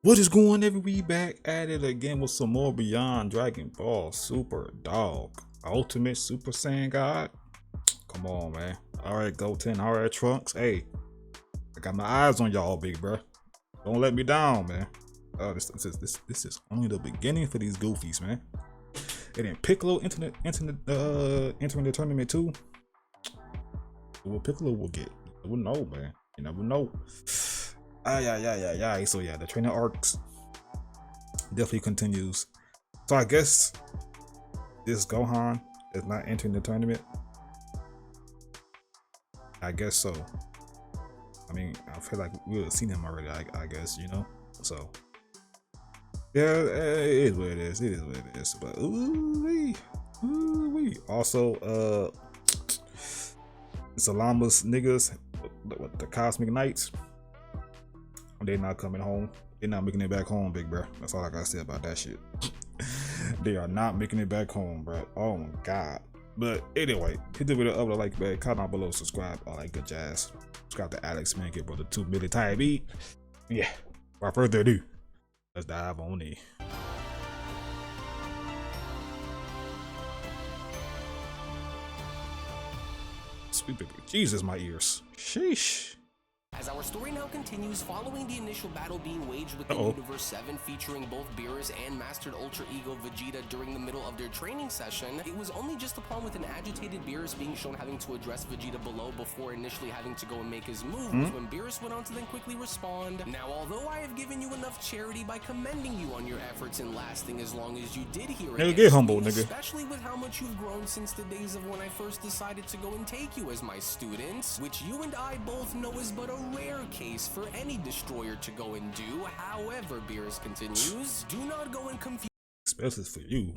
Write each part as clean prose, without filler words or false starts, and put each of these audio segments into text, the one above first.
What is going on, we back at it again with some more Beyond Dragon Ball Super Dog Ultimate Super Saiyan God. Come on, man. Alright, Goten. Alright, Trunks. Hey, I got my eyes on y'all, big bro. Don't let me down, man. This is only the beginning for these goofies, man. And then Piccolo entering the tournament too. What Piccolo will get? You never know, man. You never know. So yeah, the training arcs definitely continues. So I guess this Gohan is not entering the tournament. I guess so. I mean, I feel like we would have seen him already. I guess, you know. So yeah, it is what it is. It is what it is. But ooh wee. Also, Salama's niggas, what the Cosmic Knights. They're not coming home. They're not making it back home, big bro. That's all I gotta say about that shit. They are not making it back home, bro. Oh my god. But anyway, hit the video up with a like, man. Comment down below, subscribe, all that good jazz. Subscribe to Alex, man. Get brother 2 million time beat. Yeah. Without further ado, let's dive on in. Sweet baby. Jesus, my ears. Sheesh. As our story now continues, following the initial battle being waged within Universe 7, featuring both Beerus and Mastered Ultra Ego Vegeta during the middle of their training session, it was only just upon with an agitated Beerus being shown having to address Vegeta below before initially having to go and make his move, when Beerus went on to then quickly respond. Now, although I have given you enough charity by commending you on your efforts in lasting as long as you did here, nigga, get humble, nigga. Especially with how much you've grown since the days of when I first decided to go and take you as my student, which you and I both know is but a rare case for any destroyer to go and do. However, Beerus continues, do not go and confuse. Especially for you.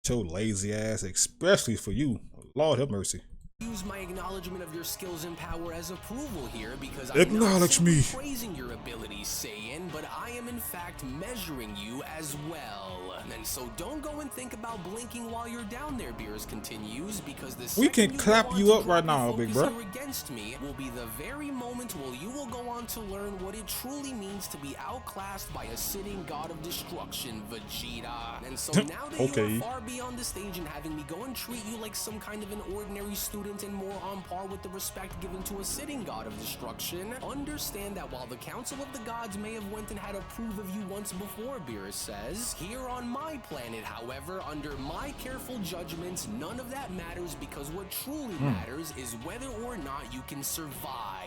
Your lazy ass, especially for you. Lord have mercy. Use my acknowledgement of your skills and power as approval here, because acknowledge I'm not me praising your abilities, Saiyan, but I am in fact measuring you as well. And so don't go and think about blinking while you're down there, Beerus continues, because the we can clap you up right now, big bro. Against me will be the very moment where you will go on to learn what it truly means to be outclassed by a sitting god of destruction, Vegeta. And so now that you are far beyond the stage and having me go and treat you like some kind of an ordinary student and more on par with the respect given to a sitting god of destruction, understand that while the Council of the Gods may have went and had approve of you once before, Beerus says, here on my planet, however, under my careful judgments, none of that matters, because what truly matters is whether or not you can survive.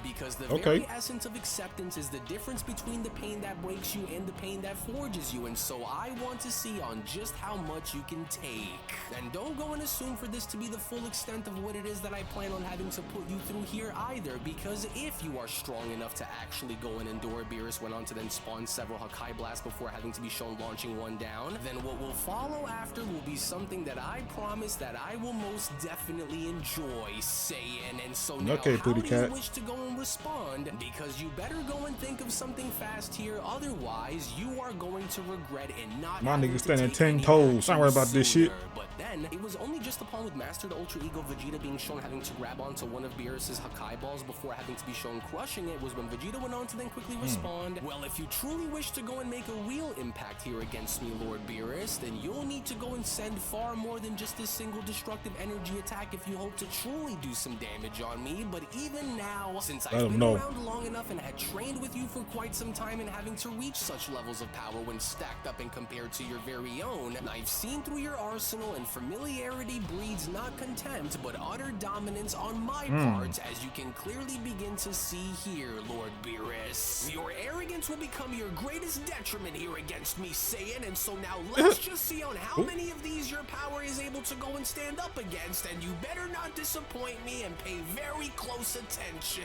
Because the very essence of acceptance is the difference between the pain that breaks you and the pain that forges you, and so I want to see on just how much you can take. And don't go and assume for this to be the full extent of what it is that I plan on having to put you through here either, because if you are strong enough to actually go and endure, Beerus went on to then spawn several Hakai blasts before having to be shown launching one down, then what will follow after will be something that I promise that I will most definitely enjoy, Saiyan. And so now, how do you wish to go and respond? Because you better go and think of something fast here, otherwise you are going to regret and not. My nigga standing 10 toes. Don't worry about this shit. But then, it was only just upon with Mastered Ultra Ego Vegeta being shown having to grab onto one of Beerus' Hakai balls before having to be shown crushing it was when Vegeta went on to then quickly respond, well, if you truly wish to go and make a real impact here against me, Lord Beerus, then you'll need to go and send far more than just a single destructive energy attack if you hope to truly do some damage on me. But even now, since I've been around long enough and had trained with you for quite some time and having to reach such levels of power when stacked up and compared to your very own, I've seen through your arsenal, and familiarity breeds not contempt but utter dominance on my part, as you can clearly begin to see here, Lord Beerus. Your arrogance will become your greatest detriment here against me, Saiyan, and so now let's just see on how many of these your power is able to go and stand up against, and you better not disappoint me and pay very close attention.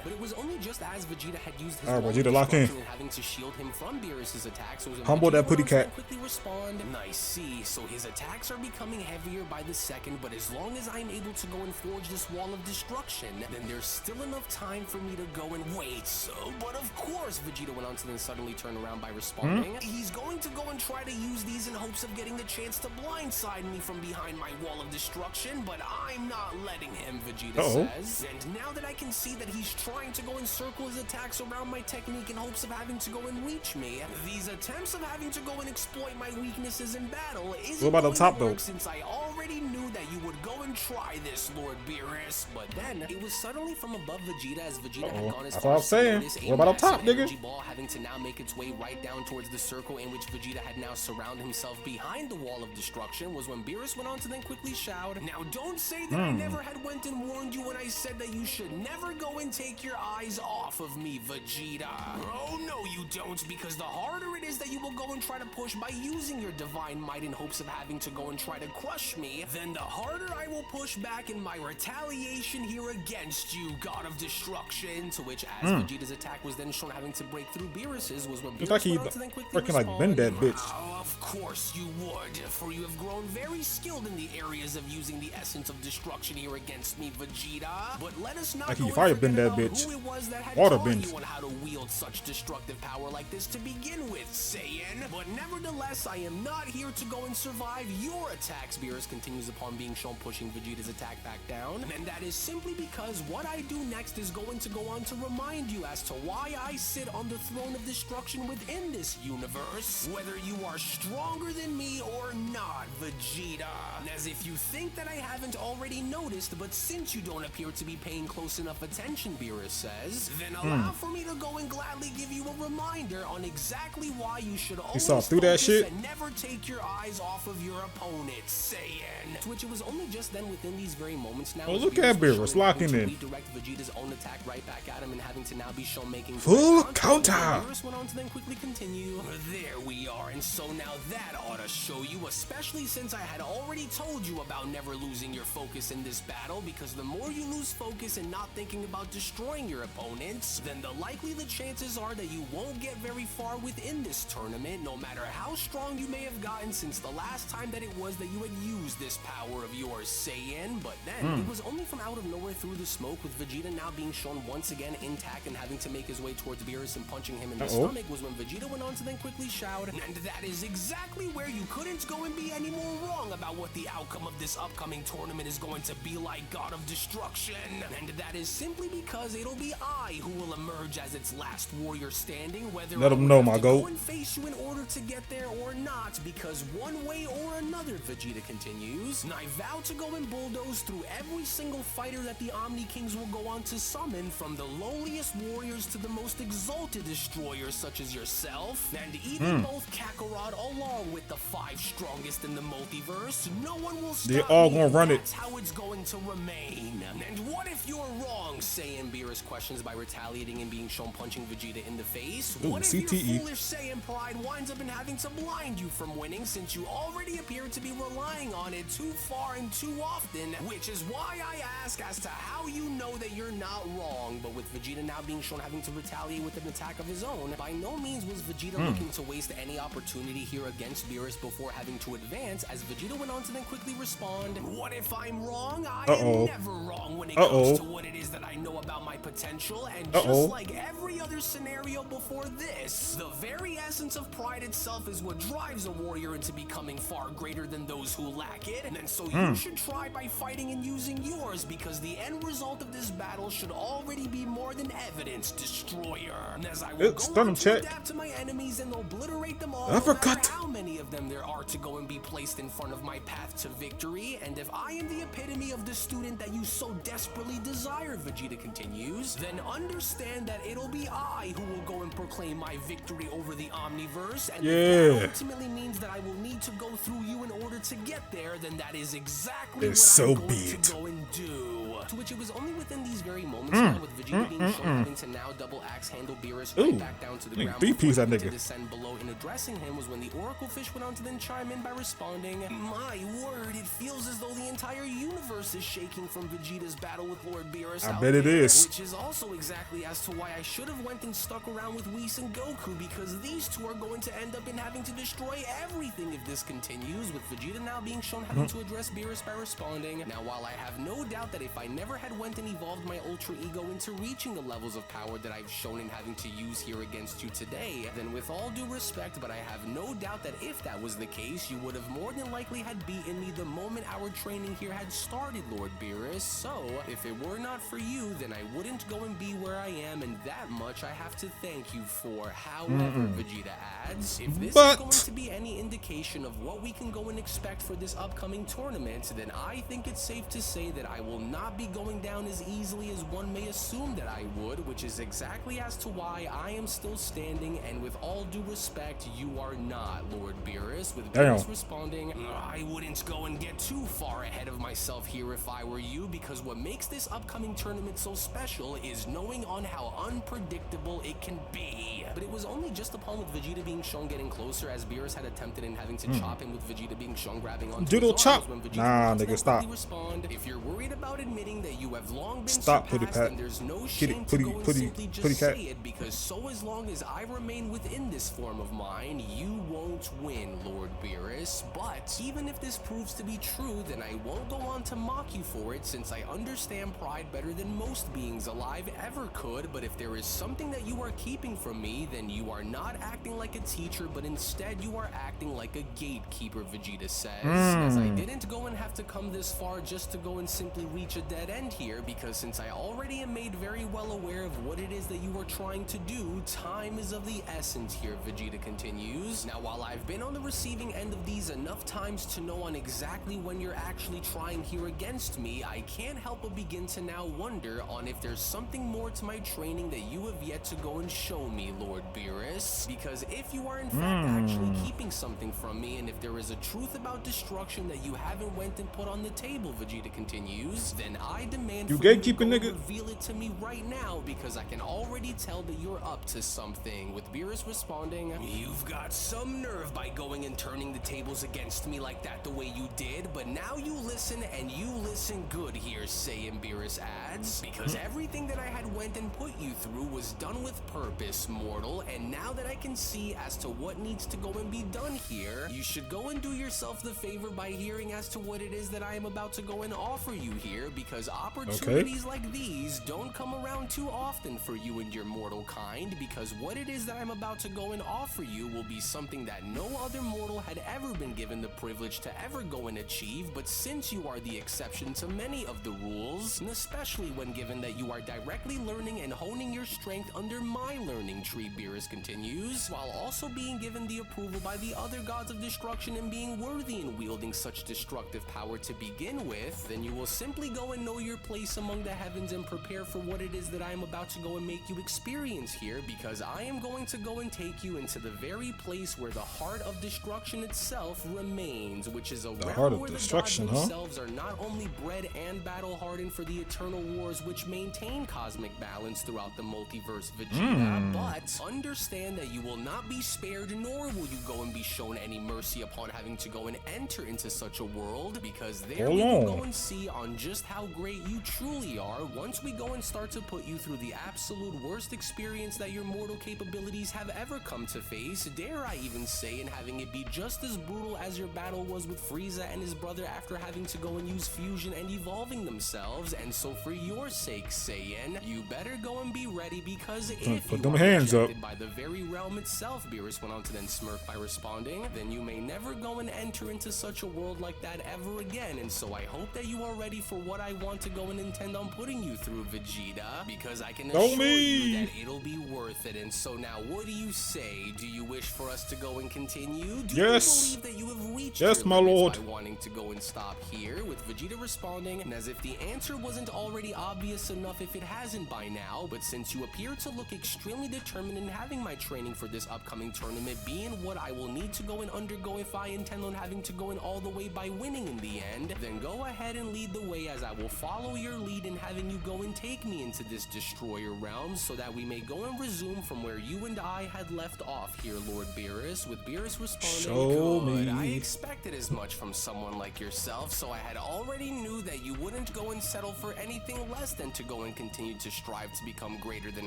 But it was only just as Vegeta had used his Vegeta lock in. And having to shield him from Beerus' attacks, so humble that putty cat. Quickly respond. Nice, see, so his attacks are becoming heavier by the second, but as long as I'm able to go and forge this wall of destruction, then there's still enough time for me to go and wait. So, but of course, Vegeta Vegeta went on to then suddenly turn around by responding, he's going to go and try to use these in hopes of getting the chance to blindside me from behind my wall of destruction, but I'm not letting him, Vegeta says. And now that I can see that he's trying to go and circle his attacks around my technique in hopes of having to go and reach me, these attempts of having to go and exploit my weaknesses in battle isn't going to work since I already knew that you would go and try this, Lord Beerus. But then, it was suddenly from above Vegeta as Vegeta had gone as far as to notice a massive energy ball having to now make its way right down towards the circle in which Vegeta had now surrounded himself behind the wall of destruction was when Beerus went on to then quickly shout, now don't say that I never had went and warned you when I said that you should never go and take your eyes off of me, Vegeta. Oh no you don't, because the harder it is that you will go and try to push by using your divine might in hopes of having to go and try to crush me, then the harder I will push back in my retaliation here against you, God of Destruction. To which, as Vegeta's attack was then shown having to break through Beerus's, was when Beerus went on to then quickly respond, like bend that bitch. Of course you would, for you have grown very skilled in the areas of using the essence of destruction here against me, Vegeta. But let us not go and forget about who it was that had taught you on how to wield such destructive power like this to begin with, Saiyan. But nevertheless, I am not here to go and survive your attacks, Beerus continues upon being shown pushing Vegeta's attack back down. And that is simply because what I do next is going to go on to remind you as to why I sit on the throne of destruction within this universe, whether you are stronger than me or not, Vegeta. As if you think that I haven't already noticed, but since you don't appear to be paying close enough attention, Beerus says, then allow for me to go and gladly give you a reminder on exactly why you should always focus and never take your eyes off of your opponent, Saiyan. To which it was only just then within these very moments now. Oh, look at Beerus locking in. Redirect Vegeta's own attack right back at him and having to now be shown making full counter. Beerus went on to then quickly continue. There we are, and so now that ought to show you, especially since I had already told you about never losing your focus in this battle, because the more you lose focus and not thinking about destroying your opponents, then the likely the chances are that you won't get very far within this tournament, no matter how strong you may have gotten since the last time that it was that you had used this power of yours, Saiyan. But then, it was only from out of nowhere through the smoke, with Vegeta now being shown once again intact and having to make his way towards Beerus and punching him in the stomach, was when Vegeta went on to then quickly shout, and that is exactly where you couldn't go and be any more wrong about what the outcome of this upcoming tournament is going to be like, God of Destruction. And that is simply because it'll be I who will emerge as its last warrior standing, whether let him know, my go and face you in order to get there or not, because one way or another, Vegeta continues, I vow to go and bulldoze through every single fighter that the Omni Kings will go on to summon, from the lowliest warriors to the most exalted destroyers such as yourself, and even both Kakarot along with the 5 strongest in the multiverse. No one will stop. They're all gonna run it. That's how it's going to remain. And what if you're wrong, Saiyan? Beerus questions by retaliating and being shown punching Vegeta in the face. What if your foolish Saiyan pride winds up in having to blind you from winning, since you already appear to be relying on it too far and too often, which is why I ask as to how you know that you're not wrong. But with Vegeta now being shown having to retaliate with an attack of his own, by no means was Vegeta looking to waste any opportunity here against Beerus before having to advance, as Vegeta went on to then quickly respond, what if I'm wrong? I am never wrong when it comes to what it is that I know about my potential, and just like every other scenario before this, the very essence of pride itself is what drives a warrior into becoming far greater than those who lack it, and so you should try by fighting and using yours, because the end result of this battle should already be more than evidence, Destroyer. And as I will go on to adapt to my enemies and obliterate them all, no matter how many of them there are to go and be placed in front of my path to victory, and if I am the epitome of the student that you so desperately desire, Vegeta continues, then understand that it'll be I who will go and proclaim my victory over the Omniverse, and if that ultimately means that I will need to go through you in order to get there, then that is exactly what I'm going to go and do. To which it was only within these very moments now, with Vegeta being shown having to now double axe handle Beerus right back down to the ground before to descend below in addressing him, was when the Oracle Fish went on to then chime in by responding, my word, it feels as though the entire universe is shaking from Vegeta's battle with Lord Beerus. I bet it is. Which is also exactly as to why I should have went and stuck around with Whis and Goku, because these two are going to end up in having to destroy everything if this continues, with Vegeta now being shown having to address Beerus by responding. Now, while I have no doubt that if I never had went and evolved my Ultra Ego into reaching the levels of power that I've shown in having to use here against you today, then with all due respect, but I have no doubt that if that was the case, you would have more than likely had beaten me the moment our training here had started, Lord Beerus. So, if it were not for you, then I wouldn't go and be where I am, and that much I have to thank you for. However, Vegeta adds, if this is going to be any indication of what we can go and expect for this upcoming tournament, then I think it's safe to say that I will not be going down as easily as one may assume that I would, which is exactly as to why I am still standing, and with all due respect, you are not, Lord Beerus, with Beerus responding, I wouldn't go and get too far ahead of myself here if I were you, because what makes this upcoming tournament so special is knowing on how unpredictable it can be. But it was only just upon with Vegeta being shown getting closer, as Beerus had attempted in having to chop him, with Vegeta being shown grabbing onto Doodle his chop. arms, when Vegeta Nah, nigga, stop. Respond, if you're worried about admitting that you have long been Stop, surpassed, Pat. then there's no shame to go and simply just say it, because so as long as I remain within this form of mine, you won't win, Lord Beerus. But even if this proves to be true, then I won't go on to mock you for it, since I understand pride better than most beings alive ever could. But if there is something that you are keeping from me, then you are not acting like a teacher, but instead you are acting like a gatekeeper, Vegeta says. As I didn't go and have to come this far just to go and simply reach a dead end here, because since I already am made very well aware of what it is that you are trying to do, time is of the essence here, Vegeta continues. Now, while I've been on the receiving end of these enough times to know on exactly when you're actually trying here against me, I can't help but begin to now wonder on if there's something more to my training that you have yet to go and show me, Lord Beerus. Because if you are in fact actually keeping something from me, and if there is a truth about destruction that you haven't went and put on the table, Vegeta continues, then I demand for you to go and reveal it to me right now, because I can already tell that you're up to something. With Beerus responding, you've got some nerve by going and turning the tables against me like that the way you did, but now you listen, and you listen good here, Saiyan, Beerus adds, because everything that I had went and put you through was done with purpose, mortal, and now that I can see as to what needs to go and be done here, you should go and do yourself the favor by hearing as to what it is that I am about to go and offer you here, because opportunities like these don't come around too often for you and your mortal kind, because what it is that I'm about to go and offer you will be something that no other mortal had ever been given the privilege to ever go and achieve. But since you are the exception to many of the rules, and especially when given that you are directly learning and honing your strength under my learning tree, Beerus continues, while also being given the approval by the other gods of destruction and being worthy in wielding such destructive power to begin with, then you will simply go and know your place among the heavens and prepare for what it is that I am about to go and make you experience here, because I am going to go and take you into the very place where the heart of destruction itself remains, which is a realm where the gods themselves are not only bred and battle hardened for the eternal wars which maintain cosmic balance throughout the multiverse, Vegeta, but understand that you will not be spared, nor will you go and be shown any mercy upon having to go and enter into such a world, because there we will go and see on just how great you truly are once we go and start to put you through the absolute worst experience that your mortal capabilities have ever come to face, dare I even say, and having it be just as brutal as your battle was with Frieza and his brother after having to go and use fusion and evolving themselves. And so for your sake, Saiyan, you better go and be ready, because if you are rejected by the very realm itself, Beerus went on to then smirk by responding, then you may never go and enter into such a world like that ever again. And so I hope that you are ready for what I want to go and intend on putting you through, Vegeta, because I can assure you that it'll be worth it. And so now, what do you say? Do you wish for us to go and continue? Do you believe that you have reached your limits by wanting to go and stop here? With Vegeta responding, and as if the answer wasn't already obvious enough if it hasn't by now, but since you appear to look extremely determined in having my training for this upcoming tournament being what I will need to go and undergo if I intend on having to go in all the way by winning in the end, then go ahead and lead the way, as I will follow your lead in having you go and take me into this destroyer realm so that we may go and resume from where you and I had left off here, Lord Beerus, with Beerus responding, "Good, I expected as much from someone like yourself, so I had already knew that you wouldn't go and settle for anything less than to go and continue to strive to become greater than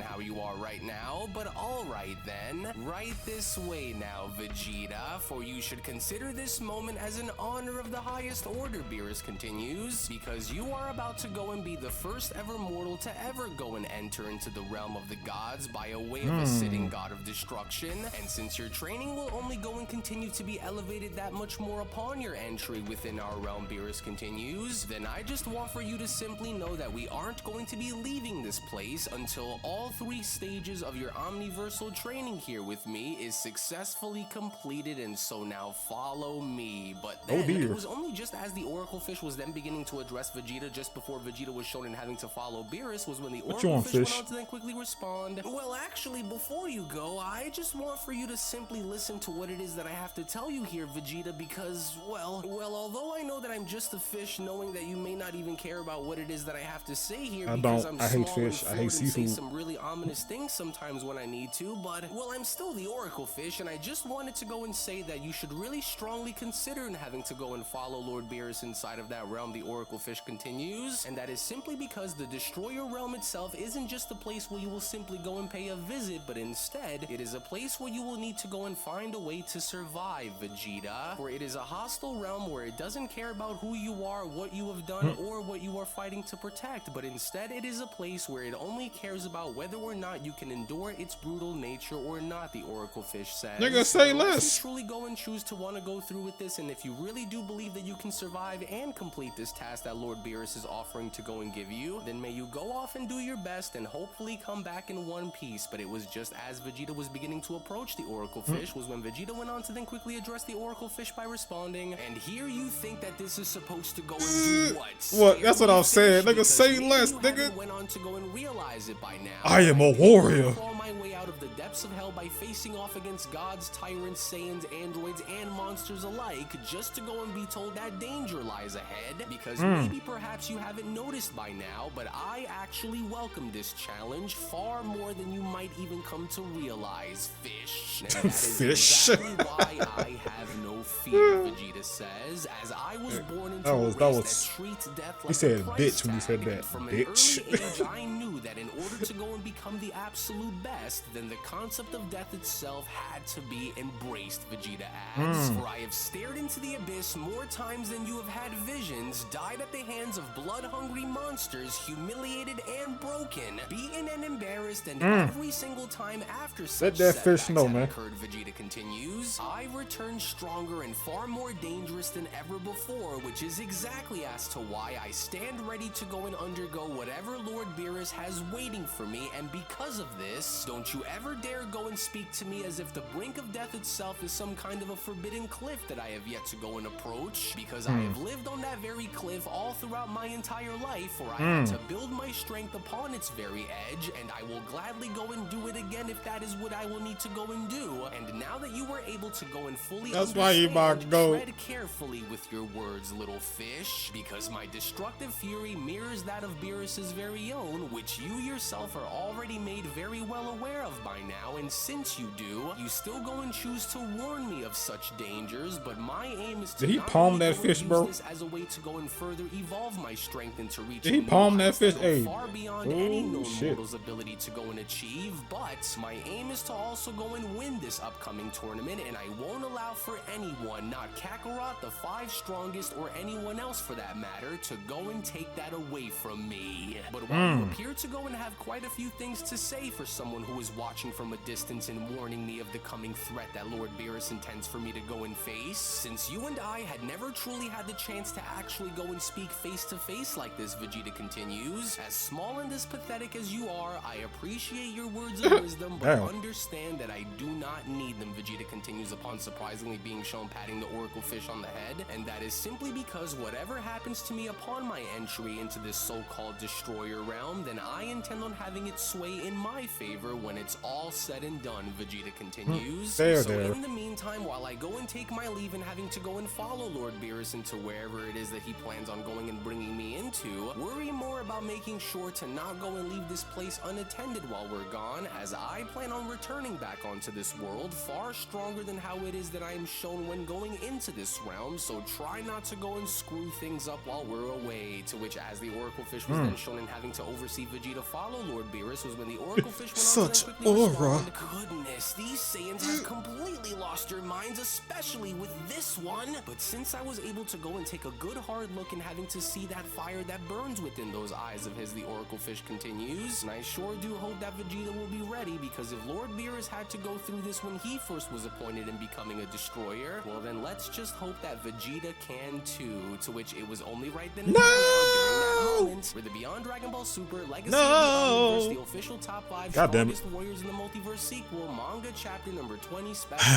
how you are right now, but alright then, right this way now, Vegeta, for you should consider this moment as an honor of the highest order," Beerus continues, "because you are about to go and be the first ever mortal to ever go and enter into the realm of the gods by a way of a sitting god of destruction, and since your training will only go and continue to be elevated that much more upon your entry within our realm," Beerus continues, "then I just want for you to simply know that we aren't going to be leaving this place until all 3 stages of your omniversal training here with me is successfully completed, and so now follow me." But then it was only just as the Oracle Fish was then beginning to address Vegeta just before Vegeta was shown in having to follow Beerus was when the Oracle Fish went on to then quickly respond, "Well, actually, before you go, I just want for you to simply listen to what it is that I have to tell you here, Vegeta, because, well, although I know that I'm just a fish, knowing that you may not even care about what it is that I have to say here, because I'm small and float and say some really ominous things sometimes when I need to, but, well, I'm still the Oracle Fish, and I just wanted to go and say that you should really strongly consider in having to go and follow Lord Beerus inside of that realm," the Oracle Fish continues, "and that is simply because the Destroyer realm itself isn't just a place where you will simply go and pay a visit, but instead, it is a place where you will need to go and find a way to survive, Vegeta, for it is a hostile realm where it doesn't care about who you are, what you have done, or what you are fighting to protect, but instead it is a place where it only cares about whether or not you can endure its brutal nature or not," the Oracle Fish says. Nigga, say less. Unless you truly go and choose to want to go through with this, and if you really do believe that you can survive and complete this task that Lord Beerus is offering to go and give you, then may you go off and do your best and hopefully come back in one piece. But it was just as Vegeta was beginning to approach the Oracle Fish was when Vegeta went on to then quickly address the Oracle Fish by responding, "And here you think that this is supposed to go and do what? What? That's what I'm saying. Nigga, say less, nigga. Went on to go and realize it by now. I am a warrior. Crawl my way out of the depths of hell by facing off against gods, tyrants, Saiyans, androids, and monsters alike, just to go and be told that danger lies ahead, because maybe perhaps you haven't noticed by now, but I actually welcome this challenge far more than you might even come to realize, Fish. And that is exactly why I have no fear," Vegeta says, "as I was born into a race that treats death like he said a price bitch when he tag, said that. and from an Bitch. early age, I knew that in order to go and become the absolute best, then the concept of death itself had to be embraced," Vegeta adds, "for I have stared into the abyss more times than you have had visions, died at the hands of blood-hungry monsters, humiliated and broken, beaten and embarrassed, and every single time after such setbacks had occurred," Vegeta continues, "I returned stronger and far more dangerous than ever before, which is exactly as to why I stand ready to go and undergo whatever Lord Beerus has waiting for me, and because of this, don't you ever dare go and speak to me as if the brink of death itself is some kind of a forbidden cliff that I have yet to go and approach, because I have lived on that very cliff all throughout my entire life, for I had to build my strength upon its very edge, and I will gladly go and do it again if that is what I will need to go and do. And now that you were able to go and fully understand, tread carefully with your words, little fish, because my destructive fury mirrors that of Beerus's very own, which you yourself are already made very well aware of by now, and since you do, you still go and choose to warn me of such dangers, but my aim is to not only use this as a way to go and further evolve my strength into reaching far beyond any known mortal's ability to go and achieve, but my aim is to also go and win this upcoming tournament, and I won't allow for anyone, not Kakarot, the 5 strongest, or anyone else for that matter, to go and take that away from me. But while you appear to go and have quite a few things to say for someone who is watching from a distance and warning me of the coming threat that Lord Beerus intends for me to go and face, since you and I had never truly had the chance to actually go and speak face to face like this, Vegeta continues, as small and as pathetic as you are, I appreciate your words of wisdom, but understand that I do not need them, Vegeta continues upon surprisingly being shown patting the Oracle Fish on the head, and that is simply because whatever happens to me upon my entry into this so-called Destroyer realm, then I intend on having it sway in my favor when it's all said and done, Vegeta continues. So in the meantime, while I go and take my leave and having to go and follow Lord Beerus into wherever it is that he plans on going and bringing me into, worry more about making sure to not go and leave this place unattended while we're gone, as I plan on returning back onto this world far stronger than how it is that I am shown when going into this realm, so try not to go and screw things up while we're away. To which, as the Oracle Fish was then shown in having to oversee Vegeta follow Lord Beerus, was when the Oracle Fish went on to then quickly respond, goodness, these Saiyans have completely lost their minds, especially with this one. But since I was able to go and take a good hard look and having to see that fire that burns within those eyes of his, the Oracle Fish continues, and I sure do hope that Vegeta will be ready, because if Lord Beerus had to go through this when he first was appointed in becoming a destroyer, well then let's just hope that Vegeta can too. To which it was only right then and now, during that moment, where the Beyond Dragon Ball Super Legacy of the Omniverse, the official top 5 strongest warriors in the multiverse sequel, manga chapter number 20 special,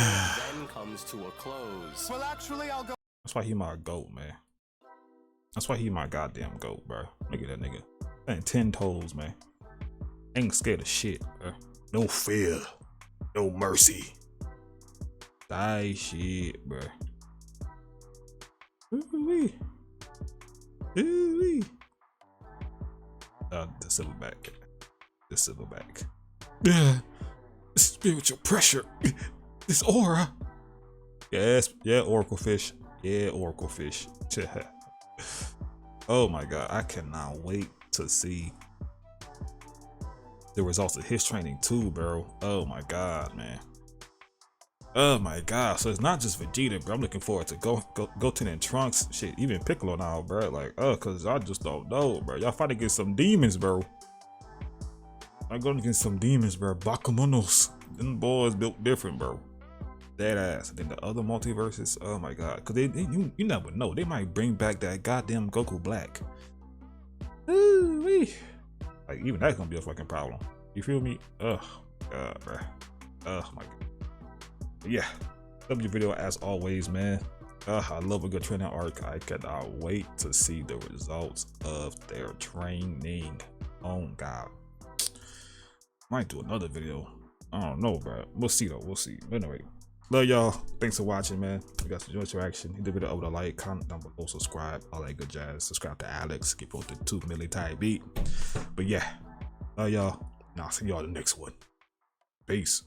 then comes to a close. Well, actually, I'll go. That's why he my goat, man. That's why he my goddamn goat, bro. Look at that nigga. Man, 10 toes, man. Ain't scared of shit, bro. No fear. No mercy. Die shit, bro. Ooh-wee. Ooh-wee. The silverback. The silverback. Yeah. Spiritual pressure. This aura. Yes. Yeah, Oracle Fish. Yeah, Oracle Fish. Oh my god. I cannot wait to see the results of his training too, bro. Oh my god, man. Oh my god. So it's not just Vegeta, bro. I'm looking forward to Goten and Trunks. Shit, even Piccolo now, bro. Like, cause I just don't know, bro. Y'all fighting against some demons, bro. I'm going against some demons, bro. Bakumonos. Them boys built different, bro. Dead ass. And then the other multiverses, oh my god. Cause you never know. They might bring back that goddamn Goku Black. Ooh-wee. Like, even that's gonna be a fucking problem. You feel me? Ugh. God, bro. Oh my god. But yeah. Love your video as always, man. I love a good training arc. I cannot wait to see the results of their training. Oh god. Might do another video. I don't know, bro. We'll see though. We'll see. But anyway, love y'all. Thanks for watching, man. If you guys enjoyed interaction, hit the video over the like, comment down below, subscribe, all that good jazz. Subscribe to Alex, get both the 2 million type beat. But yeah, love y'all. And I'll see y'all in the next one. Peace.